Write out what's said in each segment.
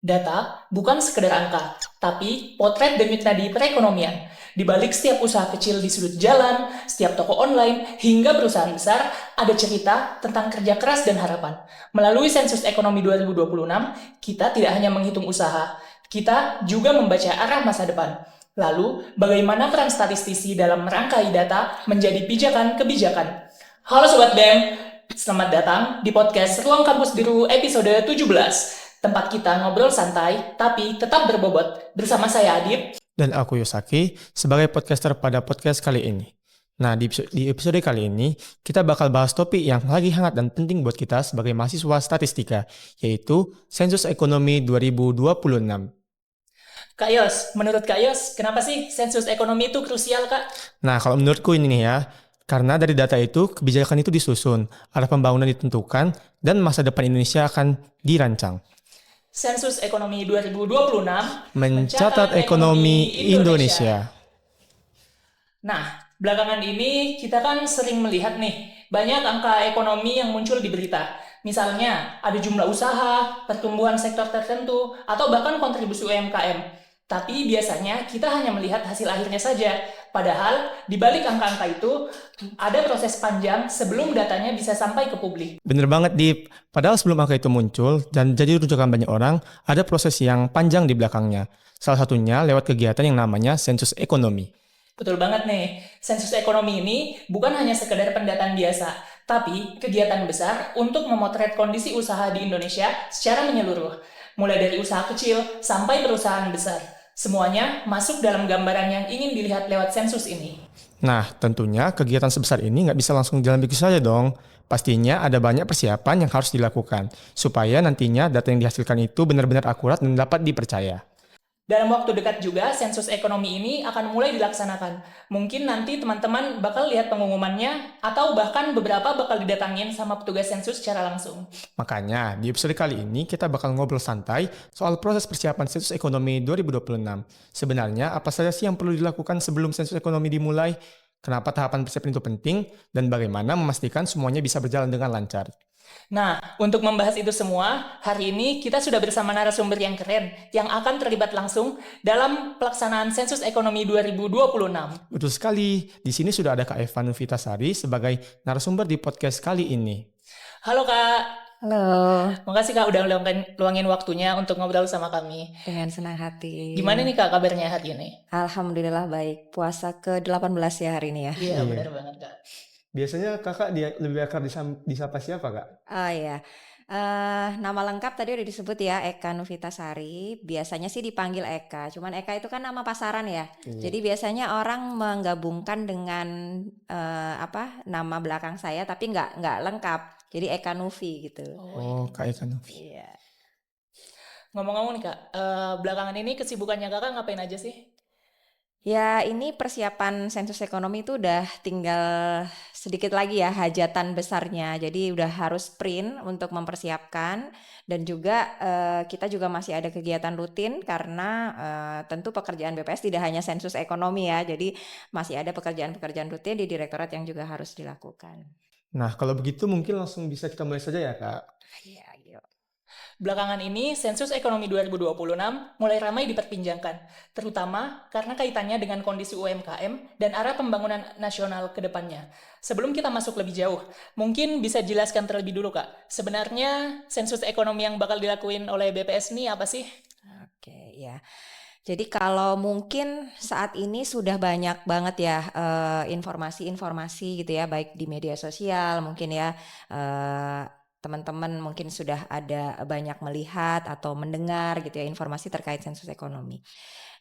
Data bukan sekedar angka, tapi potret denyut nadi perekonomian. Di balik setiap usaha kecil di sudut jalan, setiap toko online, hingga perusahaan besar, ada cerita tentang kerja keras dan harapan. Melalui sensus ekonomi 2026, kita tidak hanya menghitung usaha, kita juga membaca arah masa depan. Lalu, bagaimana peran statistisi dalam merangkai data menjadi pijakan kebijakan? Halo Sobat BEM, selamat datang di podcast Ruang Kampus Biru episode 17. Tempat kita ngobrol santai, tapi tetap berbobot. Bersama saya Adit. Dan aku Yosaki, sebagai podcaster pada podcast kali ini. Nah, di episode kali ini, kita bakal bahas topik yang lagi hangat dan penting buat kita sebagai mahasiswa statistika, yaitu Sensus Ekonomi 2026. Kak Yos, menurut Kak Yos, kenapa sih sensus ekonomi itu krusial, Kak? Nah, kalau menurutku ini nih ya, karena dari data itu, kebijakan itu disusun, arah pembangunan ditentukan, dan masa depan Indonesia akan dirancang. Sensus Ekonomi 2026 Mencatat ekonomi Indonesia. Nah, belakangan ini kita kan sering melihat nih, banyak angka ekonomi yang muncul di berita. Misalnya, ada jumlah usaha, pertumbuhan sektor tertentu, atau bahkan kontribusi UMKM. Tapi biasanya kita hanya melihat hasil akhirnya saja. Padahal, di balik angka-angka itu, ada proses panjang sebelum datanya bisa sampai ke publik. Bener banget, Dip. Padahal sebelum angka itu muncul dan jadi rujukan banyak orang, ada proses yang panjang di belakangnya. Salah satunya lewat kegiatan yang namanya sensus ekonomi. Betul banget nih, sensus ekonomi ini bukan hanya sekedar pendataan biasa, tapi kegiatan besar untuk memotret kondisi usaha di Indonesia secara menyeluruh. Mulai dari usaha kecil sampai perusahaan besar. Semuanya masuk dalam gambaran yang ingin dilihat lewat sensus ini. Nah, tentunya kegiatan sebesar ini nggak bisa langsung jalan begitu saja dong. Pastinya ada banyak persiapan yang harus dilakukan, supaya nantinya data yang dihasilkan itu benar-benar akurat dan dapat dipercaya. Dalam waktu dekat juga, sensus ekonomi ini akan mulai dilaksanakan. Mungkin nanti teman-teman bakal lihat pengumumannya, atau bahkan beberapa bakal didatangin sama petugas sensus secara langsung. Makanya, di episode kali ini kita bakal ngobrol santai soal proses persiapan sensus ekonomi 2026. Sebenarnya, apa saja sih yang perlu dilakukan sebelum sensus ekonomi dimulai? Kenapa tahapan persiapan itu penting? Dan bagaimana memastikan semuanya bisa berjalan dengan lancar? Nah, untuk membahas itu semua, hari ini kita sudah bersama narasumber yang keren yang akan terlibat langsung dalam pelaksanaan Sensus Ekonomi 2026. Betul sekali, di sini sudah ada Kak Evan Vitasari sebagai narasumber di podcast kali ini. Halo Kak. Halo, Makasih Kak udah luangin waktunya untuk ngobrol sama kami. dengan senang hati. Gimana nih Kak kabarnya hari ini? Alhamdulillah baik. Puasa ke-18 ya hari ini ya. Iya, benar banget Kak. Biasanya kakak lebih akrab disapa siapa, Kak? Oh iya. Nama lengkap tadi udah disebut ya, Eka Nuvitasari. Biasanya sih dipanggil Eka. Cuman Eka itu kan nama pasaran ya. Jadi biasanya orang menggabungkan dengan nama belakang saya, tapi nggak lengkap. Jadi Eka Nuvi gitu. Oh, Kak Eka Novi. Iya. Ngomong-ngomong nih Kak, belakangan ini kesibukannya Kakak ngapain aja sih? Ya, ini persiapan sensus ekonomi itu udah tinggal sedikit lagi ya hajatan besarnya. Jadi udah harus sprint untuk mempersiapkan dan juga kita juga masih ada kegiatan rutin karena tentu pekerjaan BPS tidak hanya sensus ekonomi ya. Jadi masih ada pekerjaan-pekerjaan rutin di direktorat yang juga harus dilakukan. Nah, kalau begitu mungkin langsung bisa kita mulai saja ya, Kak. Iya, yuk. Belakangan ini, Sensus Ekonomi 2026 mulai ramai diperbincangkan, terutama karena kaitannya dengan kondisi UMKM dan arah pembangunan nasional ke depannya. Sebelum kita masuk lebih jauh, mungkin bisa jelaskan terlebih dulu, Kak. Sebenarnya, sensus ekonomi yang bakal dilakuin oleh BPS ini apa sih? Oke, ya. Jadi kalau mungkin saat ini sudah banyak banget ya informasi-informasi gitu ya, baik di media sosial mungkin ya, teman-teman mungkin sudah ada banyak melihat atau mendengar gitu ya informasi terkait sensus ekonomi.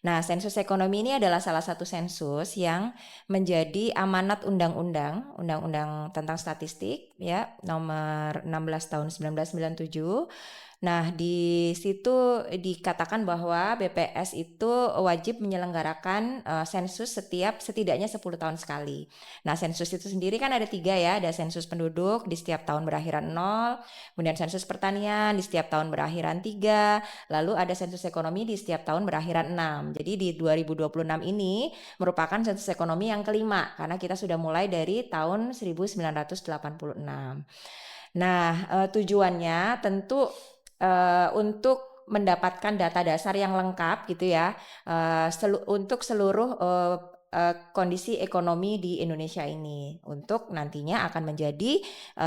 Nah, sensus ekonomi ini adalah salah satu sensus yang menjadi amanat undang-undang tentang statistik ya, nomor 16 tahun 1997. Nah, di situ dikatakan bahwa BPS itu wajib menyelenggarakan sensus setidaknya 10 tahun sekali. Nah, sensus itu sendiri kan ada 3 ya, ada sensus penduduk di setiap tahun berakhiran 0, kemudian sensus pertanian di setiap tahun berakhiran 3, lalu ada sensus ekonomi di setiap tahun berakhiran 6. Jadi di 2026 ini merupakan sensus ekonomi yang kelima, karena kita sudah mulai dari tahun 1986. Nah, tujuannya tentu untuk mendapatkan data dasar yang lengkap gitu ya, untuk seluruh kondisi ekonomi di Indonesia ini, untuk nantinya akan menjadi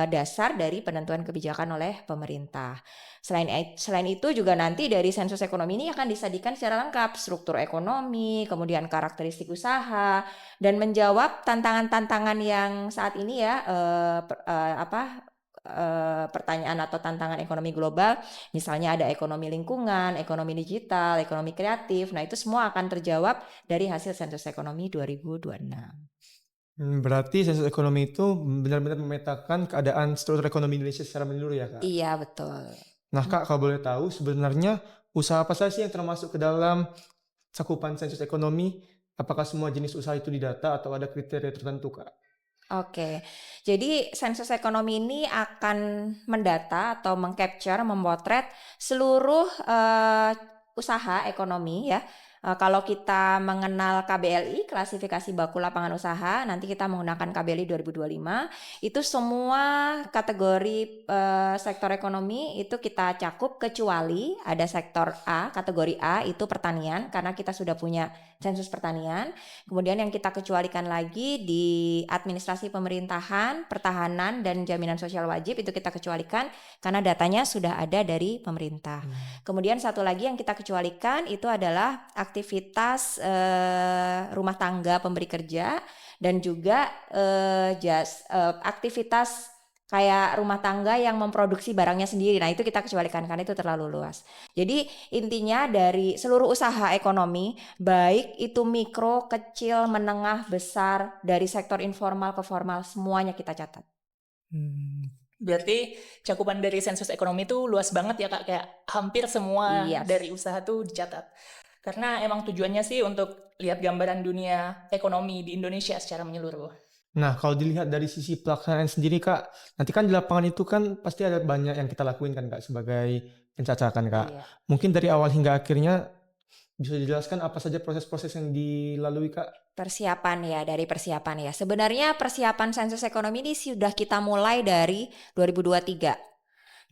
dasar dari penentuan kebijakan oleh pemerintah. Selain itu juga nanti dari sensus ekonomi ini akan disajikan secara lengkap struktur ekonomi, kemudian karakteristik usaha, dan menjawab tantangan-tantangan yang saat ini ya, pertanyaan atau tantangan ekonomi global, misalnya ada ekonomi lingkungan, ekonomi digital, ekonomi kreatif. Nah, itu semua akan terjawab dari hasil sensus ekonomi 2026. Berarti sensus ekonomi itu benar-benar memetakan keadaan struktur ekonomi Indonesia secara menyeluruh ya, Kak? Iya, betul. Nah, Kak, kalau boleh tahu sebenarnya usaha apa saja sih yang termasuk ke dalam cakupan sensus ekonomi? Apakah semua jenis usaha itu didata atau ada kriteria tertentu, Kak? Oke, jadi sensus ekonomi ini akan mendata atau mengcapture, memotret seluruh usaha ekonomi ya. Kalau kita mengenal KBLI, klasifikasi baku lapangan usaha, nanti kita menggunakan KBLI 2025, itu semua kategori sektor ekonomi itu kita cakup kecuali ada sektor A, kategori A itu pertanian, karena kita sudah punya sensus pertanian. Kemudian yang kita kecualikan lagi di administrasi pemerintahan, pertahanan, dan jaminan sosial wajib itu kita kecualikan karena datanya sudah ada dari pemerintah. Kemudian satu lagi yang kita kecualikan itu adalah aktivitas rumah tangga pemberi kerja dan juga aktivitas kayak rumah tangga yang memproduksi barangnya sendiri. Nah, itu kita kecualikan karena itu terlalu luas. Jadi intinya dari seluruh usaha ekonomi, baik itu mikro, kecil, menengah, besar, dari sektor informal ke formal, semuanya kita catat. Berarti cakupan dari sensus ekonomi itu luas banget ya, Kak, kayak hampir semua Yes. dari usaha tuh dicatat. Karena emang tujuannya sih untuk lihat gambaran dunia ekonomi di Indonesia secara menyeluruh. Nah, kalau dilihat dari sisi pelaksanaan sendiri, Kak, nanti kan di lapangan itu kan pasti ada banyak yang kita lakuin kan, Kak, sebagai pencacakan, Kak. Iya. Mungkin dari awal hingga akhirnya bisa dijelaskan apa saja proses-proses yang dilalui, Kak? Persiapan ya, dari persiapan ya. Sebenarnya persiapan sensus ekonomi ini sudah kita mulai dari 2023.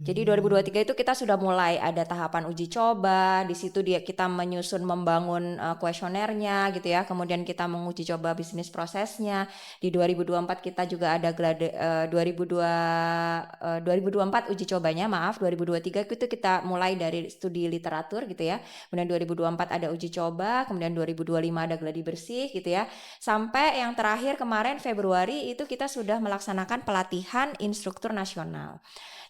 Jadi 2023 itu kita sudah mulai ada tahapan uji coba, di situ kita menyusun membangun kuesionernya gitu ya. Kemudian kita menguji coba bisnis prosesnya. Di 2024 kita juga ada 2024 uji cobanya, 2023 itu kita mulai dari studi literatur gitu ya. Kemudian 2024 ada uji coba, kemudian 2025 ada gladi bersih gitu ya. Sampai yang terakhir kemarin Februari itu kita sudah melaksanakan pelatihan instruktur nasional.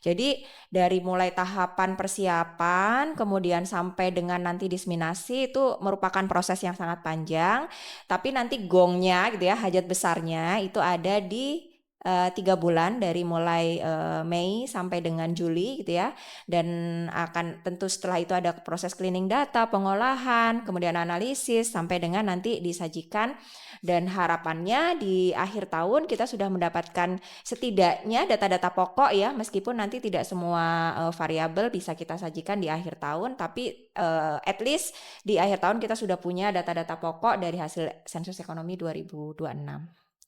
Jadi dari mulai tahapan persiapan kemudian sampai dengan nanti diseminasi itu merupakan proses yang sangat panjang, tapi nanti gongnya gitu ya, hajat besarnya itu ada di 3 bulan dari mulai Mei sampai dengan Juli gitu ya, dan akan tentu setelah itu ada proses cleaning data, pengolahan, kemudian analisis sampai dengan nanti disajikan, dan harapannya di akhir tahun kita sudah mendapatkan setidaknya data-data pokok ya, meskipun nanti tidak semua variabel bisa kita sajikan di akhir tahun, tapi at least di akhir tahun kita sudah punya data-data pokok dari hasil sensus ekonomi 2026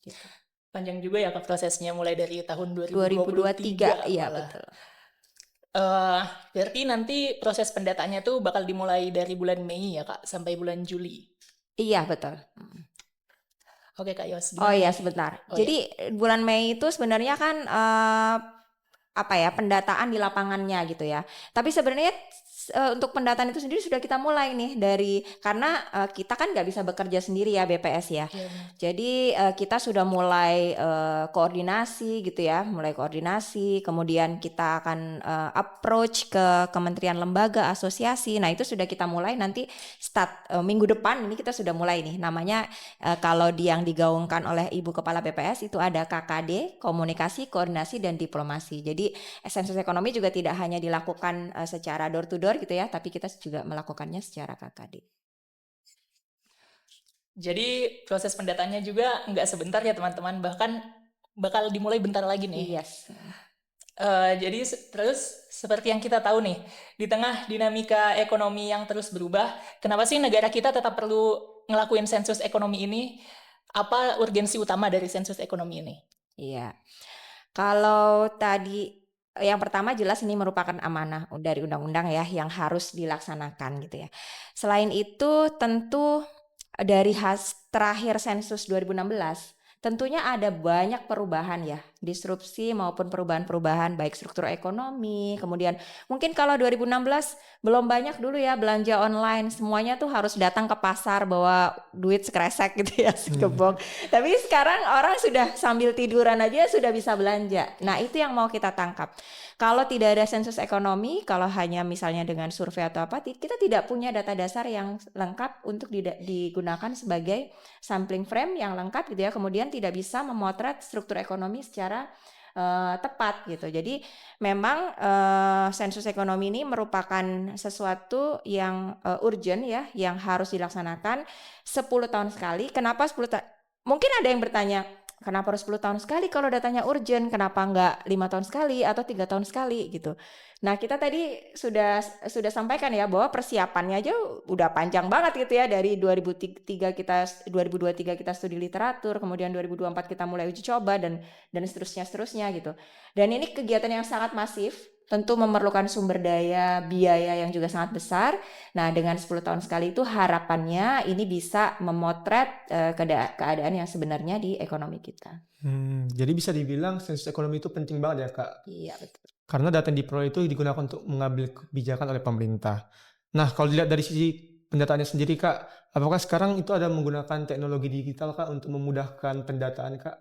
gitu. Panjang juga ya, Kak, prosesnya mulai dari tahun 2023 iya malah. betul. Berarti nanti proses pendataannya tuh bakal dimulai dari bulan Mei ya, Kak, sampai bulan Juli. Iya betul. Oke, Kak Yos. Oh iya sebentar. Oh, Jadi bulan Mei itu sebenarnya kan pendataan di lapangannya gitu ya. Tapi sebenarnya untuk pendataan itu sendiri sudah kita mulai nih karena kita kan nggak bisa bekerja sendiri ya BPS ya. Iya. Jadi kita sudah mulai koordinasi gitu ya, kemudian kita akan approach ke kementerian, lembaga, asosiasi. Nah itu sudah kita mulai nanti start minggu depan ini kita sudah mulai nih. Namanya kalau yang digaungkan oleh Ibu Kepala BPS itu ada KKD, Komunikasi, Koordinasi, dan Diplomasi. Jadi sensus ekonomi juga tidak hanya dilakukan secara door to door gitu ya, tapi kita juga melakukannya secara KKD. Jadi proses pendataannya juga nggak sebentar ya teman-teman, bahkan bakal dimulai bentar lagi nih. Yes. Jadi terus seperti yang kita tahu nih, di tengah dinamika ekonomi yang terus berubah, kenapa sih negara kita tetap perlu ngelakuin sensus ekonomi ini? Apa urgensi utama dari sensus ekonomi ini? Iya. Kalau tadi Yang pertama jelas ini merupakan amanah dari undang-undang ya yang harus dilaksanakan gitu ya. Selain itu tentu dari terakhir sensus 2016 tentunya ada banyak perubahan ya, disrupsi maupun perubahan-perubahan baik struktur ekonomi, kemudian mungkin kalau 2016 belum banyak dulu ya belanja online, semuanya tuh harus datang ke pasar bawa duit sekresek gitu ya, sekebong. Tapi sekarang orang sudah sambil tiduran aja sudah bisa belanja. Nah, itu yang mau kita tangkap. Kalau tidak ada sensus ekonomi, kalau hanya misalnya dengan survei atau apa, kita tidak punya data dasar yang lengkap untuk digunakan sebagai sampling frame yang lengkap gitu ya. Kemudian tidak bisa memotret struktur ekonomi secara tepat gitu. Jadi memang sensus ekonomi ini merupakan sesuatu yang urgent ya, yang harus dilaksanakan 10 tahun sekali. Kenapa 10 tahun? Mungkin ada yang bertanya, kenapa harus 10 tahun sekali kalau datanya urgent? Kenapa enggak 5 tahun sekali atau 3 tahun sekali gitu. Nah, kita tadi sudah sampaikan ya bahwa persiapannya aja udah panjang banget gitu ya, dari 2023 kita studi literatur, kemudian 2024 kita mulai uji coba dan seterusnya gitu. Dan ini kegiatan yang sangat masif, tentu memerlukan sumber daya, biaya yang juga sangat besar. Nah, dengan 10 tahun sekali itu harapannya ini bisa memotret keadaan yang sebenarnya di ekonomi kita. Jadi bisa dibilang sensus ekonomi itu penting banget ya, Kak. Iya, betul. Karena data yang diperoleh itu digunakan untuk mengambil kebijakan oleh pemerintah. Nah, kalau dilihat dari sisi pendataannya sendiri, Kak, apakah sekarang itu ada menggunakan teknologi digital, Kak, untuk memudahkan pendataan, Kak?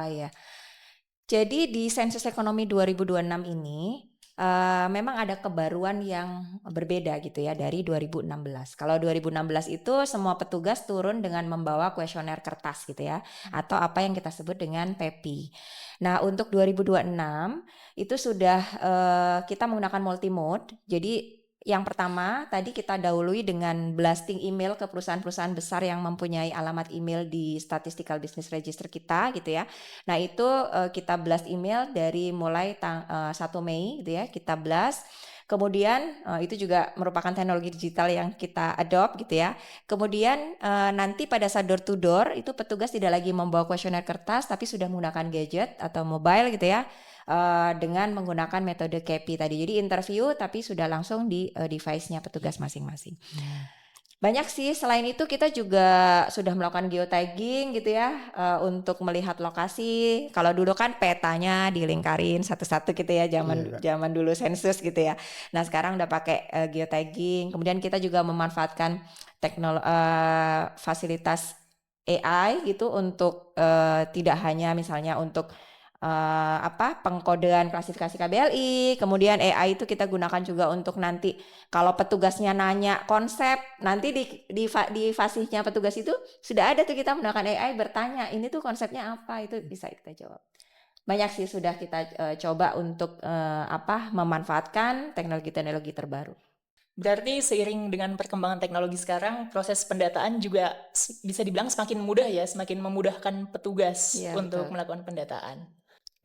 Iya. Jadi di sensus ekonomi 2026 ini memang ada kebaruan yang berbeda gitu ya dari 2016. Kalau 2016 itu semua petugas turun dengan membawa kuesioner kertas gitu ya, atau apa yang kita sebut dengan PEPI. Nah, untuk 2026 itu sudah kita menggunakan multi mode. Jadi yang pertama tadi kita dahului dengan blasting email ke perusahaan-perusahaan besar yang mempunyai alamat email di Statistical Business Register kita gitu ya. Nah, itu kita blast email dari mulai 1 Mei gitu ya, kita blast. Kemudian itu juga merupakan teknologi digital yang kita adopt gitu ya. Kemudian nanti pada saat door to door itu petugas tidak lagi membawa kuesioner kertas tapi sudah menggunakan gadget atau mobile gitu ya. Dengan menggunakan metode KEPI tadi. Jadi interview tapi sudah langsung di device-nya petugas masing-masing. Banyak sih, selain itu kita juga sudah melakukan geotagging gitu ya, untuk melihat lokasi. Kalau dulu kan petanya dilingkarin satu-satu gitu ya, zaman dulu sensus gitu ya. Nah, sekarang udah pakai geotagging. Kemudian kita juga memanfaatkan fasilitas AI gitu untuk tidak hanya misalnya untuk pengkodean klasifikasi KBLI, kemudian AI itu kita gunakan juga untuk nanti kalau petugasnya nanya konsep, nanti di fasihnya petugas itu sudah ada tuh kita menggunakan AI bertanya, ini tuh konsepnya apa, itu bisa kita jawab. Banyak sih sudah kita coba untuk memanfaatkan teknologi-teknologi terbaru. Berarti seiring dengan perkembangan teknologi sekarang, proses pendataan juga bisa dibilang semakin mudah ya, semakin memudahkan petugas untuk melakukan pendataan.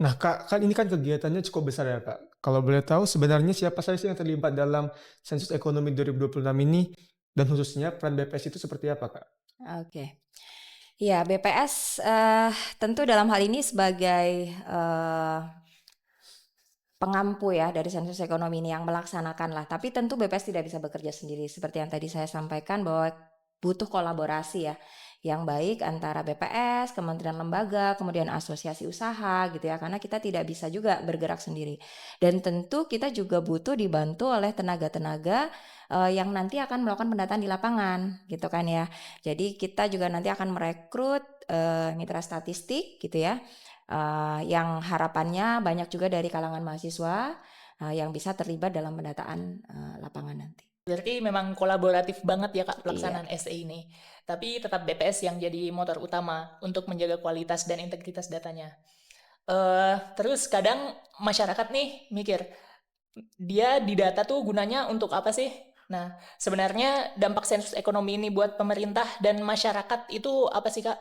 Nah, Kak, kan ini kan kegiatannya cukup besar ya, Kak. Kalau boleh tahu sebenarnya siapa saja sih yang terlibat dalam sensus ekonomi 2026 ini dan khususnya peran BPS itu seperti apa, Kak? Oke. Ya, BPS tentu dalam hal ini sebagai pengampu ya dari sensus ekonomi ini yang melaksanakan lah. Tapi tentu BPS tidak bisa bekerja sendiri. Seperti yang tadi saya sampaikan bahwa butuh kolaborasi ya yang baik antara BPS, kementerian lembaga, kemudian asosiasi usaha gitu ya, karena kita tidak bisa juga bergerak sendiri. Dan tentu kita juga butuh dibantu oleh tenaga-tenaga yang nanti akan melakukan pendataan di lapangan gitu kan ya. Jadi kita juga nanti akan merekrut mitra statistik gitu ya, yang harapannya banyak juga dari kalangan mahasiswa yang bisa terlibat dalam pendataan lapangan nanti. Berarti memang kolaboratif banget ya Kak pelaksanaan SE ini. Tapi tetap BPS yang jadi motor utama untuk menjaga kualitas dan integritas datanya. Terus kadang masyarakat nih mikir, dia di data tuh gunanya untuk apa sih? Nah, sebenarnya dampak sensus ekonomi ini buat pemerintah dan masyarakat itu apa sih Kak?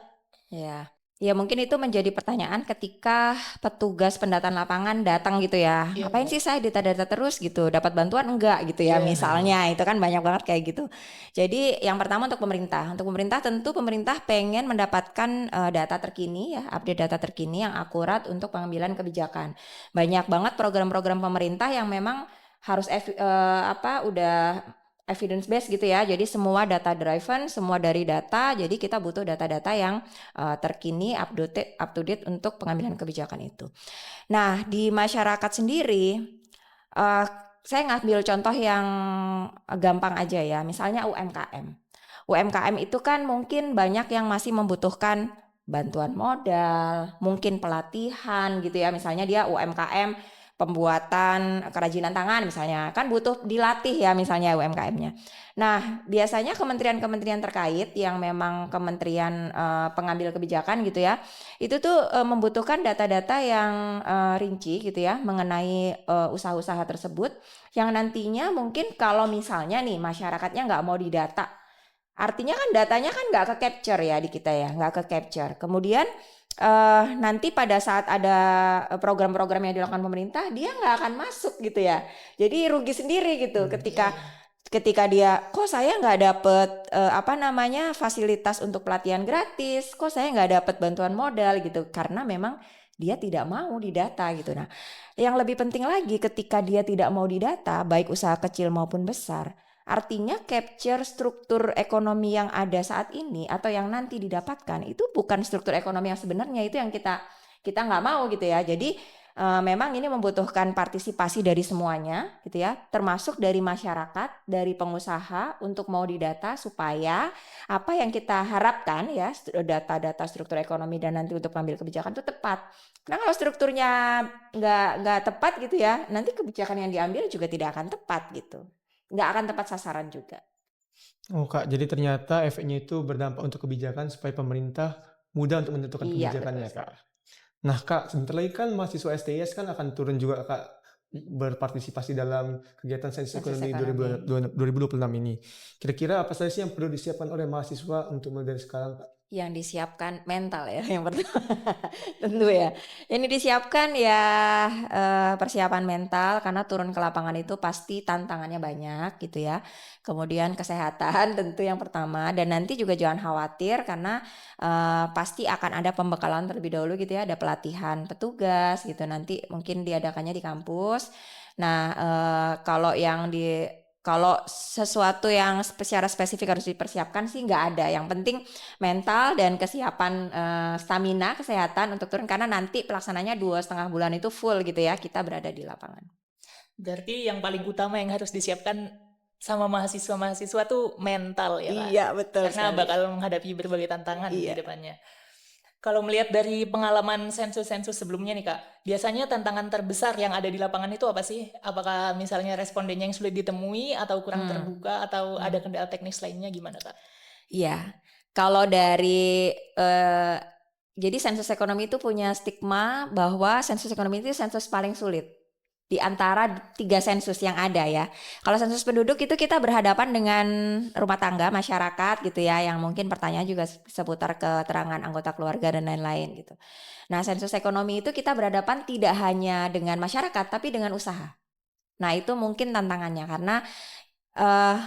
Ya, Ya mungkin itu menjadi pertanyaan ketika petugas pendataan lapangan datang gitu ya. Iya, Ngapain benar. sih saya data-data terus gitu? Dapat bantuan enggak gitu ya Iya. misalnya. Itu kan banyak banget kayak gitu. Jadi yang pertama untuk pemerintah. Untuk pemerintah tentu pemerintah pengen mendapatkan data terkini ya, update data terkini yang akurat untuk pengambilan kebijakan. Banyak banget program-program pemerintah yang memang harus udah evidence based gitu ya. Jadi semua data driven, semua dari data. Jadi kita butuh data-data yang terkini, up to date untuk pengambilan kebijakan itu. Nah, di masyarakat sendiri, uh, saya ngambil contoh yang gampang aja ya, misalnya UMKM. UMKM itu kan mungkin banyak yang masih membutuhkan bantuan modal, mungkin pelatihan gitu ya. Misalnya dia UMKM pembuatan kerajinan tangan misalnya, kan butuh dilatih ya misalnya UMKM-nya. Nah, biasanya kementerian-kementerian terkait yang memang kementerian pengambil kebijakan gitu ya, itu tuh membutuhkan data-data yang rinci gitu ya mengenai usaha-usaha tersebut yang nantinya mungkin kalau misalnya nih masyarakatnya nggak mau didata, artinya kan datanya kan nggak ke capture ya di kita ya, nggak ke capture. Kemudian nanti pada saat ada program-program yang dilakukan pemerintah, dia nggak akan masuk gitu ya. Jadi rugi sendiri gitu Iya, ketika iya. ketika dia, kok saya nggak dapet fasilitas untuk pelatihan gratis, kok saya nggak dapet bantuan modal gitu, karena memang dia tidak mau didata gitu. Nah, yang lebih penting lagi ketika dia tidak mau didata, baik usaha kecil maupun besar, artinya capture struktur ekonomi yang ada saat ini atau yang nanti didapatkan itu bukan struktur ekonomi yang sebenarnya, itu yang kita kita nggak mau gitu ya. Jadi memang ini membutuhkan partisipasi dari semuanya gitu ya, termasuk dari masyarakat, dari pengusaha untuk mau didata supaya apa yang kita harapkan ya, data-data struktur ekonomi dan nanti untuk mengambil kebijakan itu tepat. Karena kalau strukturnya nggak tepat gitu ya, nanti kebijakan yang diambil juga tidak akan tepat gitu, nggak akan tepat sasaran juga. Oh Kak, jadi ternyata efeknya itu berdampak untuk kebijakan supaya pemerintah mudah untuk menentukan Iya betul kebijakannya Kak. sekali. Nah Kak, sebentar lagi kan mahasiswa STIS kan akan turun juga Kak, berpartisipasi dalam kegiatan sains Sensus ekonomi ekonomi. 2026 ini. Kira-kira apa saja sih yang perlu disiapkan oleh mahasiswa untuk mulai dari sekarang Kak? Yang disiapkan mental ya yang pertama tentu ya. Ini disiapkan ya persiapan mental karena turun ke lapangan itu pasti tantangannya banyak gitu ya. Kemudian kesehatan tentu yang pertama dan nanti juga jangan khawatir karena pasti akan ada pembekalan terlebih dahulu gitu ya, ada pelatihan petugas gitu nanti mungkin diadakannya di kampus. Nah, kalau sesuatu yang secara spesifik harus dipersiapkan sih nggak ada. Yang penting mental dan kesiapan stamina kesehatan untuk turun karena nanti pelaksananya 2,5 bulan itu full gitu ya kita berada di lapangan. Berarti yang paling utama yang harus disiapkan sama mahasiswa-mahasiswa tuh mental ya, Kak. Iya betul Karena sekali. bakal menghadapi berbagai tantangan di Iya. depannya. Kalau melihat dari pengalaman sensus-sensus sebelumnya nih, Kak, biasanya tantangan terbesar yang ada di lapangan itu apa sih? Apakah misalnya respondennya yang sulit ditemui atau kurang Hmm. terbuka atau ada kendala teknis lainnya gimana, Kak? Iya. Kalau dari jadi sensus ekonomi itu punya stigma bahwa sensus ekonomi itu sensus paling sulit di antara 3 sensus yang ada ya. Kalau sensus penduduk itu kita berhadapan dengan rumah tangga, masyarakat gitu ya, yang mungkin pertanyaan juga seputar keterangan anggota keluarga dan lain-lain gitu. Nah, sensus ekonomi itu kita berhadapan tidak hanya dengan masyarakat, tapi dengan usaha. Nah, itu mungkin tantangannya karena eh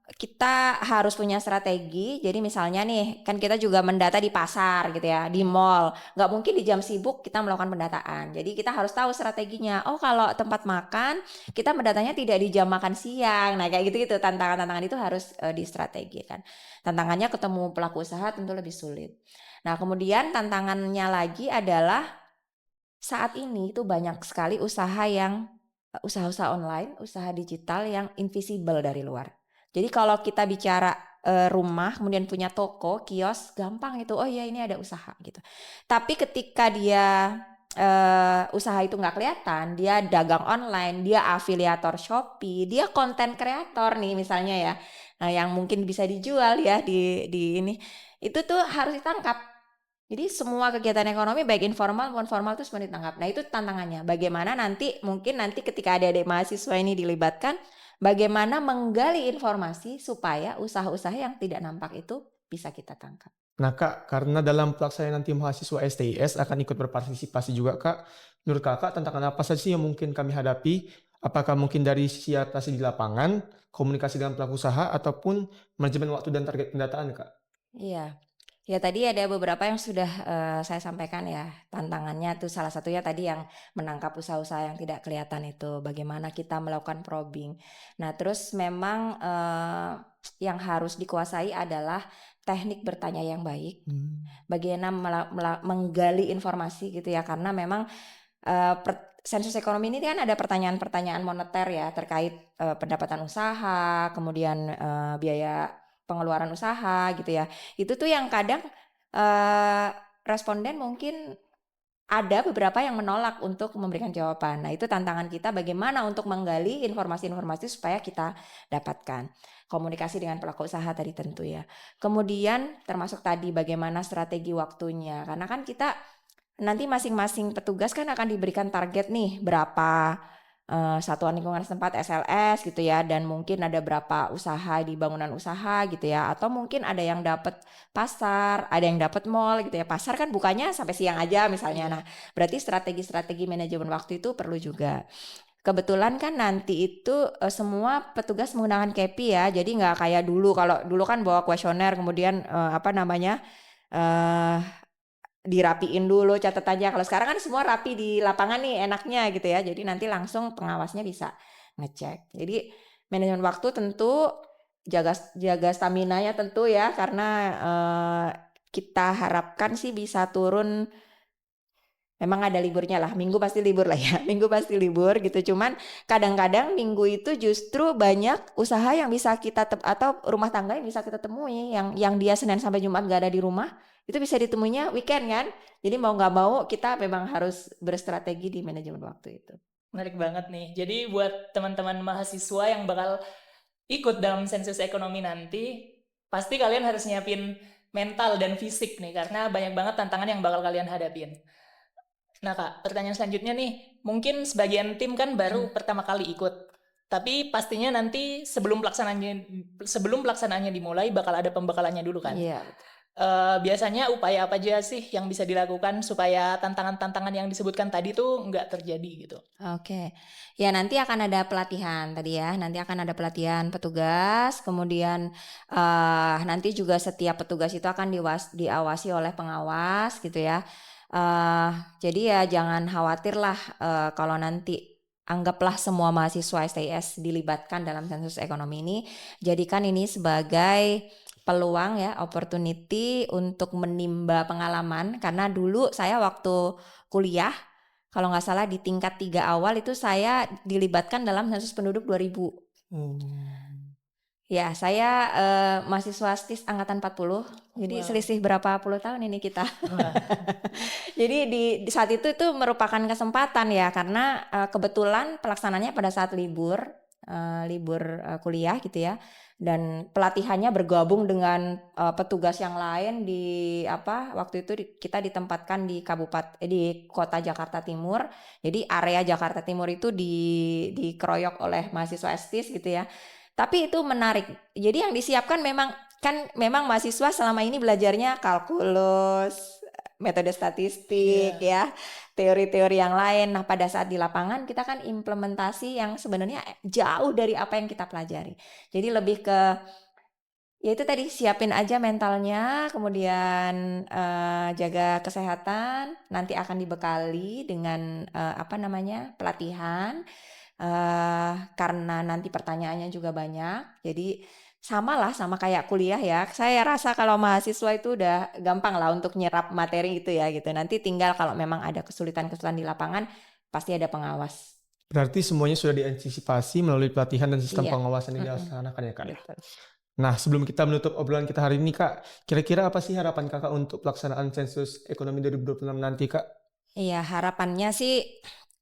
kita harus punya strategi. Jadi misalnya nih, kan kita juga mendata di pasar gitu ya, di mall. Nggak mungkin di jam sibuk kita melakukan pendataan. Jadi kita harus tahu strateginya. Oh, kalau tempat makan, kita mendatanya tidak di jam makan siang. Nah, kayak gitu-gitu. Tantangan-tantangan itu harus distrategikan. Tantangannya ketemu pelaku usaha tentu lebih sulit. Nah, kemudian tantangannya lagi adalah saat ini itu banyak sekali usaha-usaha online, usaha digital yang invisible dari luar. Jadi kalau kita bicara rumah, kemudian punya toko, kios, gampang itu. Oh iya ini ada usaha gitu. Tapi ketika dia usaha itu nggak kelihatan, dia dagang online, dia afiliator Shopee, dia konten kreator nih misalnya ya. Nah, yang mungkin bisa dijual ya di ini. Itu tuh harus ditangkap. Jadi semua kegiatan ekonomi baik informal maupun formal itu semua ditangkap. Nah itu tantangannya. Bagaimana nanti mungkin nanti ketika adik-adik mahasiswa ini dilibatkan, bagaimana menggali informasi supaya usaha-usaha yang tidak nampak itu bisa kita tangkap. Nah Kak, karena dalam pelaksanaan nanti mahasiswa STIS akan ikut berpartisipasi juga Kak, menurut Kakak tantangan apa saja sih yang mungkin kami hadapi? Apakah mungkin dari sisi adaptasi di lapangan, komunikasi dengan pelaku usaha, ataupun manajemen waktu dan target pendataan Kak? Iya. Ya tadi ada beberapa yang sudah saya sampaikan ya, tantangannya tuh salah satunya tadi yang menangkap usaha-usaha yang tidak kelihatan itu, bagaimana kita melakukan probing. Nah terus memang yang harus dikuasai adalah teknik bertanya yang baik, bagaimana menggali informasi gitu ya, karena memang sensus ekonomi ini kan ada pertanyaan-pertanyaan moneter ya terkait pendapatan usaha, kemudian biaya pengeluaran usaha gitu ya. Itu tuh yang kadang responden mungkin ada beberapa yang menolak untuk memberikan jawaban. Nah, itu tantangan kita bagaimana untuk menggali informasi-informasi supaya kita dapatkan. Komunikasi dengan pelaku usaha tadi tentu ya. Kemudian termasuk tadi bagaimana strategi waktunya. Karena kan kita nanti masing-masing petugas kan akan diberikan target nih berapa satuan lingkungan setempat SLS gitu ya, dan mungkin ada berapa usaha di bangunan usaha gitu ya, atau mungkin ada yang dapat pasar, ada yang dapat mall gitu ya. Pasar kan bukanya sampai siang aja misalnya. Nah, berarti strategi-strategi manajemen waktu itu perlu juga. Kebetulan kan nanti itu semua petugas menggunakan KPI ya, jadi nggak kayak dulu. Kalau dulu kan bawa kuesioner kemudian eh dirapiin dulu catatannya. Kalau sekarang kan semua rapi di lapangan nih enaknya gitu ya. Jadi nanti langsung pengawasnya bisa ngecek. Jadi manajemen waktu tentu jaga stamina-nya tentu ya, karena kita harapkan sih bisa turun. Memang ada liburnya lah, minggu pasti libur lah ya, minggu pasti libur gitu. Cuman kadang-kadang minggu itu justru banyak usaha yang bisa kita atau rumah tangga yang bisa kita temui, yang dia Senin sampai Jumat gak ada di rumah, itu bisa ditemuinya weekend kan. Jadi mau gak mau kita memang harus berstrategi di manajemen waktu itu. Menarik banget nih. Jadi buat teman-teman mahasiswa yang bakal ikut dalam sensus ekonomi nanti, pasti kalian harus nyiapin mental dan fisik nih, karena banyak banget tantangan yang bakal kalian hadapin. Nah Kak, pertanyaan selanjutnya nih, mungkin sebagian tim kan baru pertama kali ikut, tapi pastinya nanti sebelum pelaksanaannya dimulai bakal ada pembekalannya dulu kan? Iya. Biasanya upaya apa aja sih yang bisa dilakukan supaya tantangan-tantangan yang disebutkan tadi tuh nggak terjadi gitu? Oke, ya nanti akan ada pelatihan tadi ya. Nanti akan ada pelatihan petugas, kemudian nanti juga setiap petugas itu akan diawasi oleh pengawas gitu ya. Jadi ya jangan khawatir lah kalau nanti anggaplah semua mahasiswa STIS dilibatkan dalam sensus ekonomi ini. Jadikan ini sebagai peluang ya, opportunity untuk menimba pengalaman. Karena dulu saya waktu kuliah, kalau nggak salah di tingkat 3 awal itu saya dilibatkan dalam sensus penduduk 2000. Ya, saya mahasiswa STIS angkatan 40. Jadi selisih berapa puluh tahun ini kita. Jadi di saat itu merupakan kesempatan ya, karena kebetulan pelaksananya pada saat libur kuliah gitu ya. Dan pelatihannya bergabung dengan petugas yang lain waktu itu kita ditempatkan di kota Jakarta Timur. Jadi area Jakarta Timur itu dikeroyok oleh mahasiswa STIS gitu ya. Tapi itu menarik. Jadi yang disiapkan memang mahasiswa selama ini belajarnya kalkulus, metode statistik ya, teori-teori yang lain. Nah, pada saat di lapangan kita kan implementasi yang sebenarnya jauh dari apa yang kita pelajari. Jadi lebih ke ya itu tadi, siapin aja mentalnya, kemudian jaga kesehatan, nanti akan dibekali dengan pelatihan. Karena nanti pertanyaannya juga banyak, jadi sama kayak kuliah ya. Saya rasa kalau mahasiswa itu udah gampang lah untuk nyerap materi itu ya gitu. Nanti tinggal kalau memang ada kesulitan-kesulitan di lapangan, pasti ada pengawas. Berarti semuanya sudah diantisipasi melalui pelatihan dan sistem pengawasan yang dilaksanakan ya Kak? Betul. Nah, sebelum kita menutup obrolan kita hari ini Kak, kira-kira apa sih harapan Kakak untuk pelaksanaan sensus ekonomi 2026 nanti Kak? Iya, harapannya sih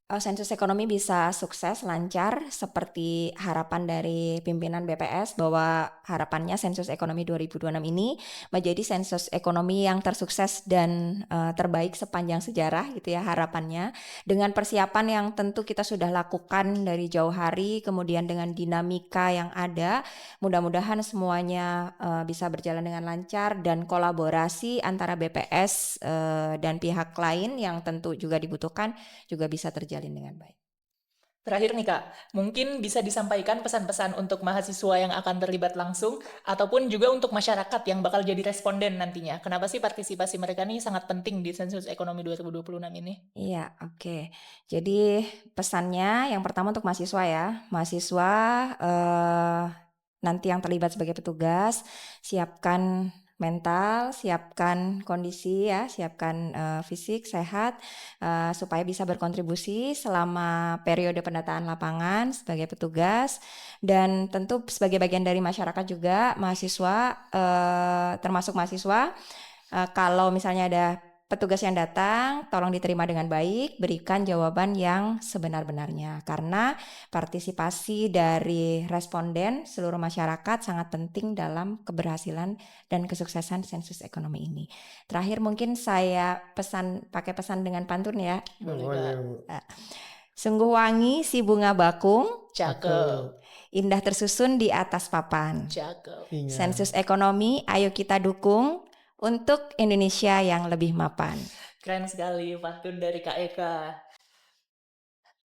Sensus ekonomi bisa sukses, lancar seperti harapan dari pimpinan BPS bahwa harapannya sensus ekonomi 2026 ini menjadi sensus ekonomi yang tersukses dan terbaik sepanjang sejarah gitu ya harapannya. Dengan persiapan yang tentu kita sudah lakukan dari jauh hari, kemudian dengan dinamika yang ada, mudah-mudahan semuanya bisa berjalan dengan lancar dan kolaborasi antara BPS dan pihak lain yang tentu juga dibutuhkan juga bisa terjalin dengan baik. Terakhir nih Kak, mungkin bisa disampaikan pesan-pesan untuk mahasiswa yang akan terlibat langsung ataupun juga untuk masyarakat yang bakal jadi responden nantinya. Kenapa sih partisipasi mereka nih sangat penting di sensus ekonomi 2026 ini? Iya, oke. Jadi pesannya yang pertama untuk mahasiswa ya. Mahasiswa nanti yang terlibat sebagai petugas, siapkan mental, siapkan kondisi ya, siapkan fisik sehat supaya bisa berkontribusi selama periode pendataan lapangan sebagai petugas, dan tentu sebagai bagian dari masyarakat juga mahasiswa termasuk mahasiswa kalau misalnya ada petugas yang datang, tolong diterima dengan baik, berikan jawaban yang sebenar-benarnya. Karena partisipasi dari responden seluruh masyarakat sangat penting dalam keberhasilan dan kesuksesan sensus ekonomi ini. Terakhir mungkin saya pakai pesan dengan pantun ya. Boleh Kak. Sungguh wangi si bunga bakung, Cakep, indah tersusun di atas papan. cakep. Iya. Sensus ekonomi, ayo kita dukung untuk Indonesia yang lebih mapan. Keren sekali pantun dari Kak Eka.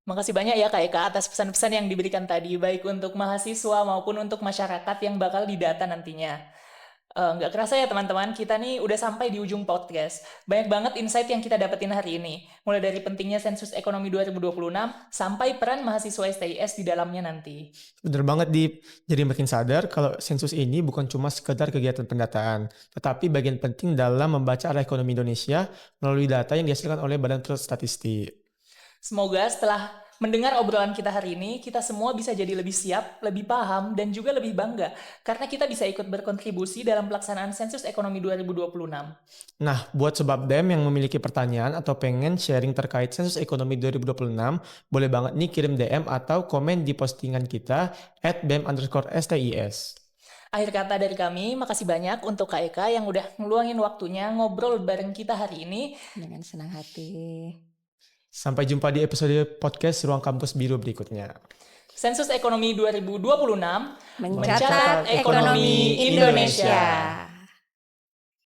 Makasih banyak ya Kak Eka atas pesan-pesan yang diberikan tadi, baik untuk mahasiswa maupun untuk masyarakat yang bakal didata nantinya. Nggak kerasa ya teman-teman, kita nih udah sampai di ujung podcast. Banyak banget insight yang kita dapetin hari ini. Mulai dari pentingnya sensus ekonomi 2026, sampai peran mahasiswa STIS di dalamnya nanti. Bener banget, Dip. Jadi makin sadar kalau sensus ini bukan cuma sekedar kegiatan pendataan, tetapi bagian penting dalam membaca arah ekonomi Indonesia melalui data yang dihasilkan oleh Badan Pusat Statistik. Semoga setelah mendengar obrolan kita hari ini, kita semua bisa jadi lebih siap, lebih paham, dan juga lebih bangga. Karena kita bisa ikut berkontribusi dalam pelaksanaan sensus ekonomi 2026. Nah, buat Sobat BEM yang memiliki pertanyaan atau pengen sharing terkait sensus ekonomi 2026, boleh banget nih kirim DM atau komen di postingan kita @bem_stis. Akhir kata dari kami, makasih banyak untuk Kak Eka yang udah ngeluangin waktunya ngobrol bareng kita hari ini. Dengan senang hati. Sampai jumpa di episode podcast Ruang Kampus Biru berikutnya. Sensus Ekonomi 2026 Mencatat ekonomi Indonesia.